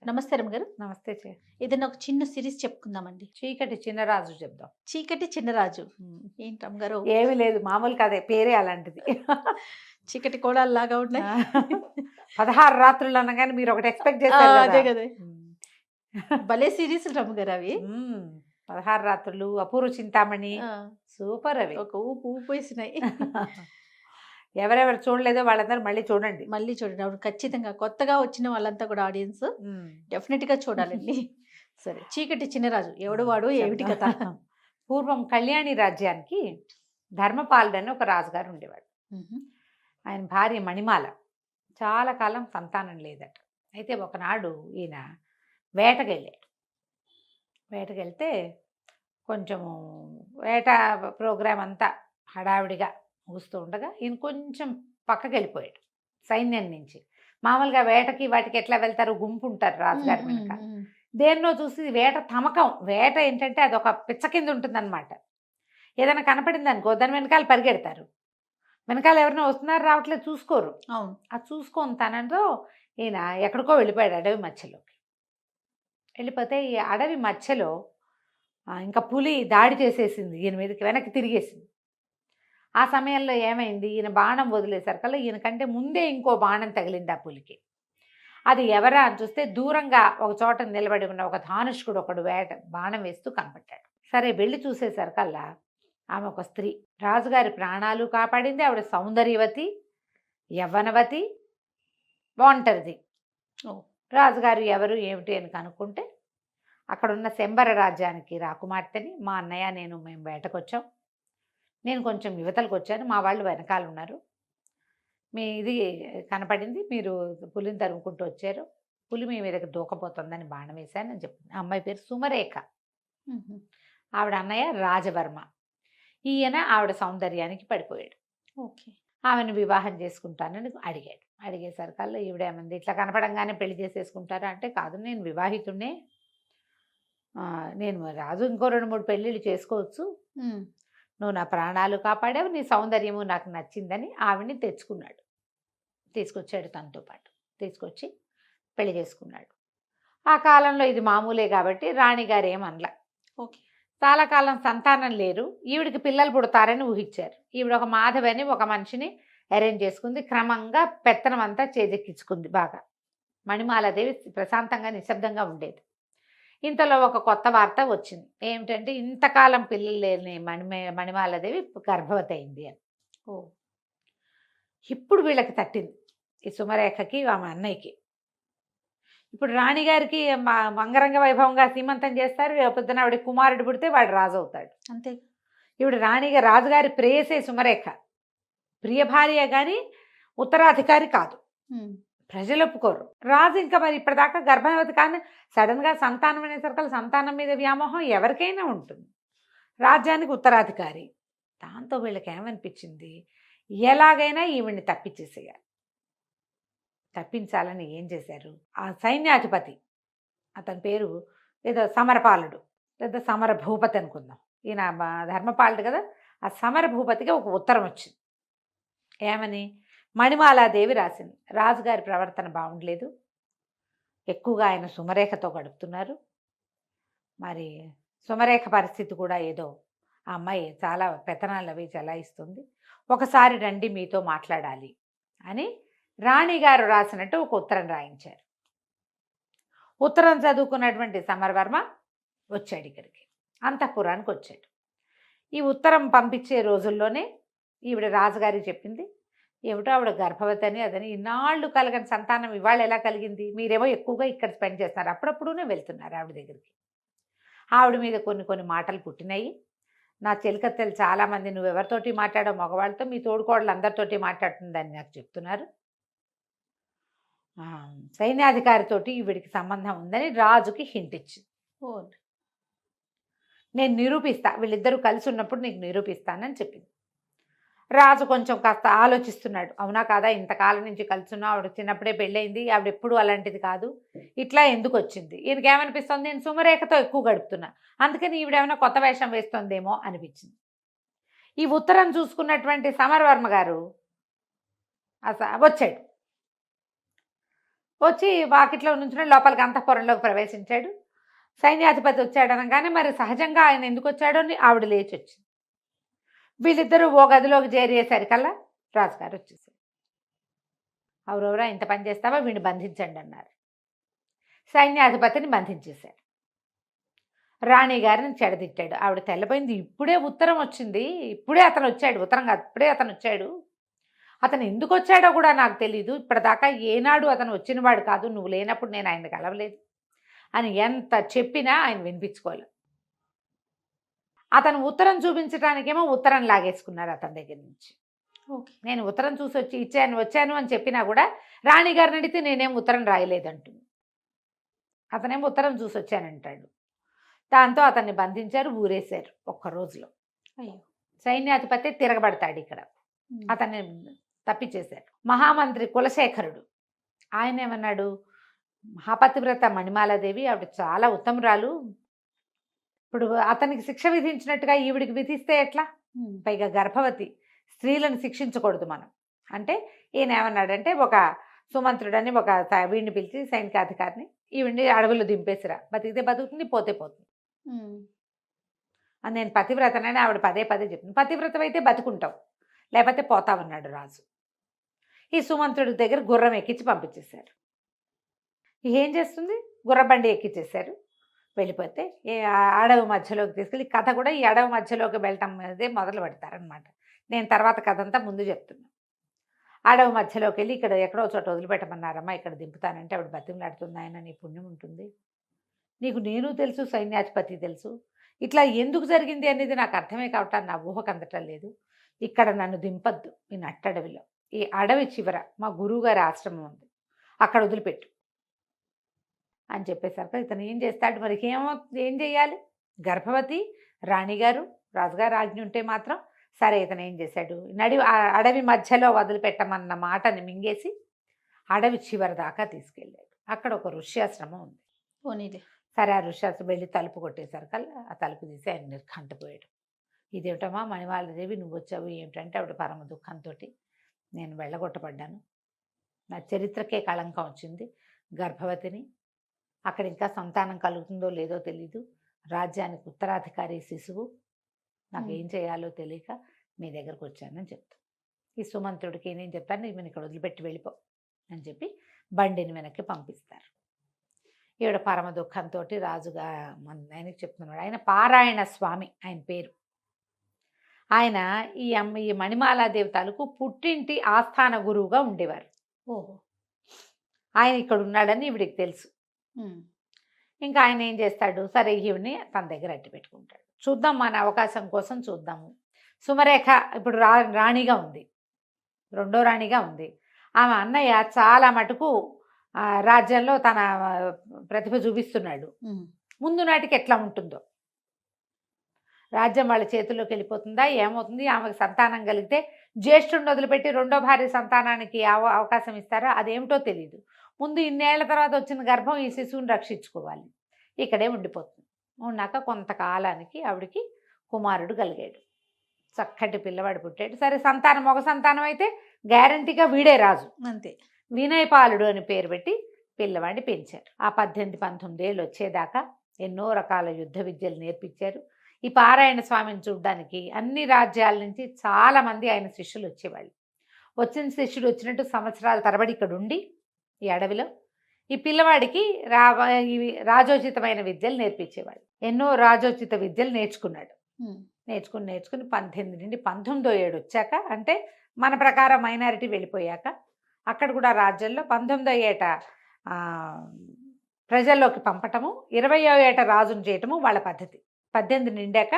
నమస్తే రమగారు. నమస్తే ఏదైనా ఒక చిన్న సిరీస్ చెప్పుకుందామండి. చీకటి చిన్నరాజు చెప్దాం. 'చీకటి చిన్నరాజు.' ఏంటి రమగారు? ఏమి లేదు, మామూలు కదే, పేరే అలాంటిది. చీకటి కోడల్లాగా ఉన్నాయి. 16 రాత్రులు అనగానే మీరు ఒకటి ఎక్స్పెక్ట్ ఆ! చేశారు కదా. అదే కదా! భలే సీరీస్ రమగారు అవి. 16 రాత్రులు, అపూర్వ చింతామణి, ఆ! సూపర్ అవి. ఒక ఊపు ఊపేసినాయి. ఎవరెవరు చూడలేదో వాళ్ళందరూ మళ్ళీ చూడండి. మళ్ళీ చూడండి. అవును, ఖచ్చితంగా కొత్తగా వచ్చిన వాళ్ళంతా కూడా ఆడియన్స్ ఉమ్. డెఫినెట్‌గా చూడాలండి. సరే, 'చీకటి చిన్నరాజు' ఎవడు వాడు, ఏమిటి కథ? పూర్వం కళ్యాణి రాజ్యానికి ధర్మపాలుడు అని ఒక రాజుగారు ఉండేవాడు. హుహు. ఆయన భార్య మణిమాల. చాలా కాలం సంతానం లేదట. అయితే ఒకనాడు ఈయన వేటకెళ్ళాడు. వేటకెళ్తే కొంచెము వేట ప్రోగ్రాం అంతా హడావిడిగా ముగుస్తూ ఉండగా ఈయన కొంచెం పక్కకి వెళ్ళిపోయాడు సైన్యం నుంచి. మామూలుగా వేటకి వాటికి ఎట్లా వెళ్తారు, గుంపు ఉంటారు రాజుగారి వెనక. దేన్నో చూసి వేట తమకం. వేట ఏంటంటే అదొక పిచ్చ కింద ఉంటుందన్నమాట. ఏదైనా కనపడింది అనుకో దాని వెనకాల పరిగెడతారు. వెనకాల ఎవరైనా వస్తున్నారు రావట్లేదు చూసుకోరు. అవును. అది చూసుకొని తనతో ఈయన ఎక్కడికో వెళ్ళిపోయాడు అడవి మధ్యలోకి. వెళ్ళిపోతే ఈ అడవి మధ్యలో ఇంకా పులి దాడి చేసేసింది ఈయన మీదకి, వెనక్కి తిరిగేసింది. ఆ సమయంలో ఏమైంది, ఈయన బాణం వదిలేసరికల్లా ఈయన కంటే ముందే ఇంకో బాణం తగిలింది ఆ పులికి. అది ఎవరా అని చూస్తే దూరంగా ఒక చోట నిలబడి ఉన్న ఒక ధానుష్కుడు ఒకడు బాణం వేస్తూ కనపడ్డాడు. సరే వెళ్ళి చూసేసరికల్లా ఆమె ఒక స్త్రీ. రాజుగారి ప్రాణాలు కాపాడింది. ఆవిడ సౌందర్యవతి, యవ్వనవతి, బాగుంటుంది. రాజుగారు ఎవరు ఏమిటి అని కనుక్కుంటే అక్కడున్న శంబర రాజ్యానికి రాకుమార్తెని, మా అన్నయ్య మేము వేటకొచ్చాం, నేను కొంచెం యువతలకు వచ్చాను, మా వాళ్ళు వెనకాల ఉన్నారు, మీ ఇది కనపడింది, మీరు పులిని తరుముకుంటూ వచ్చారు, పులి మీ మీదకి దూకపోతుందని బాణం వేశానని చెప్పింది. ఆ అమ్మాయి పేరు సుమరేఖ. ఆవిడ అన్నయ్య రాజవర్మ. ఈయన ఆవిడ సౌందర్యానికి పడిపోయాడు. ఓకే. ఆమెను వివాహం చేసుకుంటానని అడిగాడు. అడిగేసరికల్లా ఈవిడేమంది, ఇట్లా కనపడంగానే పెళ్లి చేసేసుకుంటారా అంటే, కాదు నేను వివాహితుడినే, నేను రాజు ఇంకో 2-3 పెళ్ళిళ్ళు చేసుకోవచ్చు, నువ్వు నా ప్రాణాలు కాపాడావు, నీ సౌందర్యము నాకు నచ్చిందని ఆవిడ్ని తెచ్చుకున్నాడు. తీసుకొచ్చాడు తనతో పాటు. తీసుకొచ్చి పెళ్లి చేసుకున్నాడు. ఆ కాలంలో ఇది మామూలే కాబట్టి రాణిగారు ఏమనలా. ఓకే. చాలా కాలం సంతానం లేరు, ఈవిడికి పిల్లలు పుడతారని ఊహించారు. ఈవిడ ఒక మాధవి అని ఒక మనిషిని అరేంజ్ చేసుకుంది. క్రమంగా పెత్తనం అంతా చేజెక్కించుకుంది బాగా. మణిమాలాదేవి ప్రశాంతంగా నిశ్శబ్దంగా ఉండేది. ఇంతలో ఒక కొత్త వార్త వచ్చింది. ఏమిటంటే ఇంతకాలం పిల్లలు లేని మణిమాలాదేవి గర్భవతి అయింది అని. ఇప్పుడు వీళ్ళకి తట్టింది, ఈ సుమరేఖకి ఆమె అన్నయ్యకి. ఇప్పుడు రాణిగారికి మంగరంగ వైభవంగా సీమంతం చేస్తారు. పొద్దున ఆవిడ కుమారుడు పుడితే వాడు రాజు అవుతాడు, అంతే. ఇప్పుడు రాణిగా రాజుగారి ప్రేయసే సుమరేఖ, ప్రియ భార్య కానీ ఉత్తరాధికారి కాదు. ప్రజలు ఒప్పుకోరు. రాజు ఇంకా మరి ఇప్పటిదాకా గర్భవతి కానీ సడన్గా సంతానం అనేసరికి సంతానం మీద వ్యామోహం ఎవరికైనా ఉంటుంది. రాజ్యానికి ఉత్తరాధికారి. దాంతో వీళ్ళకి ఏమనిపించింది, ఎలాగైనా ఈవిడ్ని తప్పించేసేయాలి. తప్పించాలని ఏం చేశారు, ఆ సైన్యాధిపతి, అతని పేరు ఏదో సమరపాలుడు లేదా సమర భూపతి అనుకుందాం, ఈయన ధర్మపాలుడు కదా, ఆ సమర భూపతికి ఒక ఉత్తరం వచ్చింది. ఏమని, మణిమాలాదేవి రాసింది, రాజుగారి ప్రవర్తన బాగుండలేదు, ఎక్కువగా ఆయన సుమరేఖతో గడుపుతున్నారు, మరి సుమరేఖ పరిస్థితి కూడా ఏదో, ఆ అమ్మాయి చాలా పెత్తనాలు అవి చెలాయిస్తుంది, ఒకసారి రండి మీతో మాట్లాడాలి అని రాణిగారు రాసినట్టు ఒక ఉత్తరం రాయించారు. ఉత్తరం చదువుకున్నటువంటి సమరవర్మ వచ్చాడు ఇక్కడికి, అంతఃపురానికి వచ్చాడు. ఈ ఉత్తరం పంపించే రోజుల్లోనే ఈవిడ రాజుగారికి చెప్పింది, ఏమిటో ఆవిడ గర్భవతి అని అదని, ఇన్నాళ్ళు కలగని సంతానం ఇవాళ ఎలా కలిగింది, మీరేమో ఎక్కువగా ఇక్కడ స్పెండ్ చేస్తున్నారు, అప్పుడప్పుడునే వెళ్తున్నారు ఆవిడ దగ్గరికి. ఆవిడ మీద కొన్ని మాటలు పుట్టినాయి. నా చెలికత్తెలు చాలామంది, నువ్వెవరితోటి మాట్లాడో మగవాళ్ళతో, మీ తోడుకోడలు అందరితోటి మాట్లాడుతుందని నాకు చెప్తున్నారు, సైన్యాధికారితోటి ఈవిడికి సంబంధం ఉందని రాజుకి హింట్ ఇచ్చింది. నేను నిరూపిస్తా, వీళ్ళిద్దరూ కలిసి ఉన్నప్పుడు నీకు నిరూపిస్తానని చెప్పింది. రాజు కొంచెం కాస్త ఆలోచిస్తున్నాడు, అవునా కాదా, ఇంతకాలం నుంచి కలుసున్నా, ఆవిడ చిన్నప్పుడే పెళ్ళయింది, ఆవిడ ఎప్పుడు అలాంటిది కాదు, ఇట్లా ఎందుకు వచ్చింది, ఈయనకి ఏమనిపిస్తుంది, నేను సుమరేఖతో ఎక్కువ గడుపుతున్నా, అందుకని ఈవిడేమైనా కొత్త వేషం వేస్తుందేమో అనిపించింది. ఈ ఉత్తరం చూసుకున్నటువంటి సమరవర్మ గారు వచ్చాడు. వచ్చి వాకిట్లో నుంచుని లోపలికి అంతఃపురంలోకి ప్రవేశించాడు. సైన్యాధిపతి వచ్చాడు అనగానే మరి సహజంగా ఆయన ఎందుకు వచ్చాడో అని ఆవిడ లేచి వచ్చింది. వీళ్ళిద్దరూ ఓ గదిలోకి చేరేసరికల్లా రాజుగారు వచ్చేసారు. ఎవరెవరా ఇంత పని చేస్తావా, వీడిని బంధించండి అన్నారు. సైన్యాధిపతిని బంధించేశారు. రాణి గారిని చెడదిట్టాడు. ఆవిడ తెల్లపోయింది. ఇప్పుడే ఉత్తరం వచ్చింది, ఇప్పుడే అతను వచ్చాడు, ఉత్తరం కాదు ఇప్పుడే అతను వచ్చాడు, అతను ఎందుకు వచ్చాడో కూడా నాకు తెలీదు, ఇప్పటిదాకా ఏనాడు అతను వచ్చినవాడు కాదు, నువ్వు లేనప్పుడు నేను ఆయన కలవలేదు అని ఎంత చెప్పినా ఆయన వినిపించుకోలేదు. అతను ఉత్తరం చూపించడానికేమో ఉత్తరం లాగేసుకున్నారు అతని దగ్గర నుంచి. ఓకే. నేను ఉత్తరం చూసి వచ్చాను అని చెప్పినా కూడా రాణిగారిని అడిగితే నేనేం ఉత్తరం రాయలేదంటుంది. అతనేమో ఉత్తరం చూసి వచ్చానంటాడు. దాంతో అతన్ని బంధించారు, ఊరేశారు ఒక్క రోజులో. అయ్యో. సైన్యాధిపతి తిరగబడతాడు ఇక్కడ, అతన్ని తప్పించేశారు. మహామంత్రి కులశేఖరుడు ఆయన ఏమన్నాడు, మహాపతివ్రత మణిమాలాదేవి ఆవిడ చాలా ఉత్తమురాలు, ఇప్పుడు అతనికి శిక్ష విధించినట్టుగా ఈవిడికి విధిస్తే ఎట్లా, పైగా గర్భవతి, స్త్రీలను శిక్షించకూడదు మనం అంటే. ఈయన ఏమన్నాడంటే, ఒక సుమంత్రుడని ఒక వీడిని పిలిచి సైనికాధికారిని, ఈవిడిని అడవులు దింపేసిరా, బతికితే బతుకుతుంది, పోతే పోతుంది అని. నేను పతివ్రతనని ఆవిడ పదే పదే చెప్పింది. పతివ్రత అయితే బతుకుంటావు, లేకపోతే పోతావన్నాడు రాజు. ఈ సుమంత్రుడి దగ్గర గుర్రం ఎక్కించి పంపించేశారు. ఏం చేస్తుంది, గుర్రబండి ఎక్కించేశారు. వెళ్ళిపోతే అడవి మధ్యలోకి తీసుకెళ్ళి, కథ కూడా ఈ అడవి మధ్యలోకి వెళ్ళటం అనేది మొదలు పెడతారనమాట. నేను తర్వాత కథ అంతా ముందు చెప్తున్నాను. అడవి మధ్యలోకి వెళ్ళి ఇక్కడ ఎక్కడో చోట వదిలిపెట్టమన్నారమ్మా, ఇక్కడ దింపుతానంటే ఆవిడ బతిమలాడుతుంది, ఆయన నీ పుణ్యం ఉంటుంది, నీకు నేను తెలుసు, సైన్యాధిపతి తెలుసు, ఇట్లా ఎందుకు జరిగింది అనేది నాకు అర్థమే కావటాన్ని నా ఊహకు అందటం లేదు, ఇక్కడ నన్ను దింపద్దు, ఈ నట్టడవిలో, ఈ అడవి చివర మా గురువుగారి ఆశ్రమం ఉంది, అక్కడ వదిలిపెట్టు అని చెప్పేసరికి ఇతను ఏం చేస్తాడు మరి, ఏం చేయాలి, గర్భవతి రాణిగారు, రాజుగారు ఆజ్ఞ ఉంటే మాత్రం సరే. ఇతను ఏం చేశాడు, అడవి మధ్యలో వదిలిపెట్టమన్న మాటని మింగేసి అడవి చివరి దాకా తీసుకెళ్ళాడు. అక్కడ ఒక ఋష్యాశ్రమం ఉంది. పోనీలే. సరే ఆ ఋష్యాశ్రమం వెళ్ళి తలుపు కొట్టేసరికల్లా ఆ తలుపు తీసి ఆయన నిర్ఘంటపోయాడు. ఇదేమిటమ్మా మణిమాలాదేవి, నువ్వు వచ్చావు ఏమిటంటే, ఆవిడ పరమ దుఃఖంతో, నేను వెళ్ళగొట్టబడ్డాను, నా చరిత్రకే కళంకం వచ్చింది, గర్భవతిని, అక్కడ ఇంకా సంతానం కలుగుతుందో లేదో తెలీదు, రాజ్యానికి ఉత్తరాధికారి శిశువు, నాకు ఏం చేయాలో తెలియక మీ దగ్గరకు వచ్చానని చెప్తాను. ఈ సుమంత్రుడికి నేను చెప్తాను, ఈమెను ఇక్కడ వదిలిపెట్టి వెళ్ళిపో అని చెప్పి బండిని వెనక్కి పంపిస్తారు. ఈవిడ పరమ దుఃఖంతో రాజుగా ఆయనకి చెప్తున్నాడు. ఆయన పారాయణ స్వామి ఆయన పేరు. ఆయన ఈ మణిమాలాదేవి తాలూకు పుట్టింటి ఆస్థాన గురువుగా ఉండేవారు. ఓహో. ఆయన ఇక్కడ ఉన్నాడని ఈవిడికి తెలుసు. ఇంకా ఆయన ఏం చేస్తాడు, సరే ఈవిని తన దగ్గర అట్టి పెట్టుకుంటాడు. చూద్దాం, మన అవకాశం కోసం చూద్దాము. సుమరేఖ ఇప్పుడు రాణిగా ఉంది, రెండో రాణిగా ఉంది. ఆమె అన్నయ్య చాలా మటుకు రాజ్యంలో తన ప్రతిభ చూపిస్తున్నాడు. ముందు నాటికి ఎట్లా ఉంటుందో, రాజ్యం వాళ్ళ చేతుల్లోకి వెళ్ళిపోతుందా, ఏమవుతుంది, ఆమెకు సంతానం కలిగితే జ్యేష్ఠుడిని వదిలిపెట్టి రెండో భార్య సంతానానికి అవకాశం ఇస్తారా, అదేమిటో తెలియదు. ముందు ఇన్నేళ్ల తర్వాత వచ్చిన గర్భం ఈ శిశువుని రక్షించుకోవాలి, ఇక్కడే ఉండిపోతుంది. ఉన్నాక కొంతకాలానికి ఆవిడికి కుమారుడు కలిగాడు, చక్కటి పిల్లవాడు పుట్టాడు. సరే సంతానం ఒక సంతానం అయితే గ్యారంటీగా వీడే రాజు, అంతే. వినయపాలుడు అని పేరు పెట్టి పిల్లవాడిని పెంచారు. ఆ 18-19 ఏళ్ళు వచ్చేదాకా ఎన్నో రకాల యుద్ధ విద్యలు నేర్పించారు. ఈ పారాయణ స్వామిని చూడడానికి అన్ని రాజ్యాల నుంచి చాలామంది ఆయన శిష్యులు వచ్చేవాళ్ళు. వచ్చిన శిష్యుడు వచ్చినట్టు సంవత్సరాల తరబడి ఇక్కడ ఉండి ఈ అడవిలో ఈ పిల్లవాడికి రాజోచితమైన విద్యలు నేర్పించేవాళ్ళు. ఎన్నో రాజోచిత విద్యలు నేర్చుకున్నాడు. నేర్చుకుని 18 నుండి 19వ ఏడు వచ్చాక, అంటే మన ప్రకారం మైనారిటీ వెళ్ళిపోయాక, అక్కడ కూడా రాజ్యంలో 19వ ఏట ప్రజల్లోకి పంపటము, 20వ ఏట రాజును చేయటము వాళ్ళ పద్ధతి. 18 నిండాక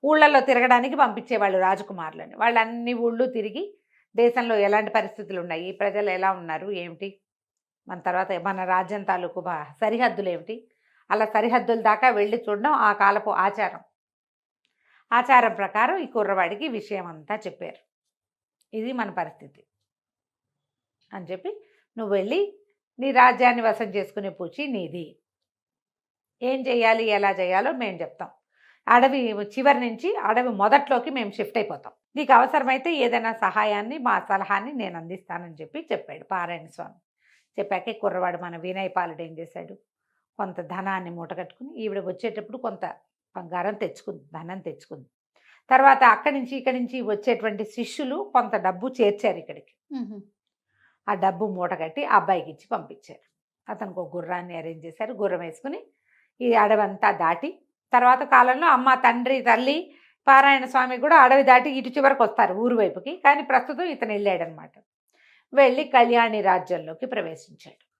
ఊళ్ళల్లో తిరగడానికి పంపించేవాళ్ళు రాజకుమారులని. వాళ్ళు అన్ని ఊళ్ళు తిరిగి దేశంలో ఎలాంటి పరిస్థితులు ఉన్నాయి, ప్రజలు ఎలా ఉన్నారు ఏమిటి, మన తర్వాత మన రాజ్యం తాలూకు సరిహద్దులు ఏమిటి, అలా సరిహద్దుల దాకా వెళ్ళి చూడడం ఆ కాలపు ఆచారం. ఆచారం ప్రకారం ఈ కుర్రవాడికి విషయం అంతా చెప్పారు. ఇది మన పరిస్థితి అని చెప్పి, నువ్వు వెళ్ళి నీ రాజ్యాన్ని వశం చేసుకునే పూచి నీది, ఏం చేయాలి ఎలా చేయాలో మేము చెప్తాం, అడవి చివరి నుంచి అడవి మొదట్లోకి మేము షిఫ్ట్ అయిపోతాం, నీకు అవసరమైతే ఏదైనా సహాయాన్ని మా సలహాన్ని నేను అందిస్తానని చెప్పి చెప్పాడు పారాయణ స్వామి. చెప్పాక ఈ కుర్రవాడు మన వినయ్ పాలుడు ఏం చేశాడు, కొంత ధనాన్ని మూటగట్టుకుని ఈవిడ వచ్చేటప్పుడు కొంత బంగారం తెచ్చుకుంది, ధనం తెచ్చుకుంది. తర్వాత అక్కడి నుంచి ఇక్కడి నుంచి వచ్చేటువంటి శిష్యులు కొంత డబ్బు చేర్చారు ఇక్కడికి. ఉహు. ఆ డబ్బు మూటగట్టి ఆ అబ్బాయికి ఇచ్చి పంపించారు. అతనికి ఒక గుర్రాన్ని అరేంజ్ చేశారు. గుర్రం వేసుకుని ఈ అడవంతా దాటి, తర్వాత కాలంలో అమ్మ, తండ్రి, తల్లి, పారాయణ స్వామి కూడా అడవి దాటి ఇటు చివరికి వస్తారు ఊరు వైపుకి. కానీ ప్రస్తుతం ఇతను వెళ్ళాడనమాట. వెళ్ళి కళ్యాణి రాజ్యంలోకి ప్రవేశించాడు.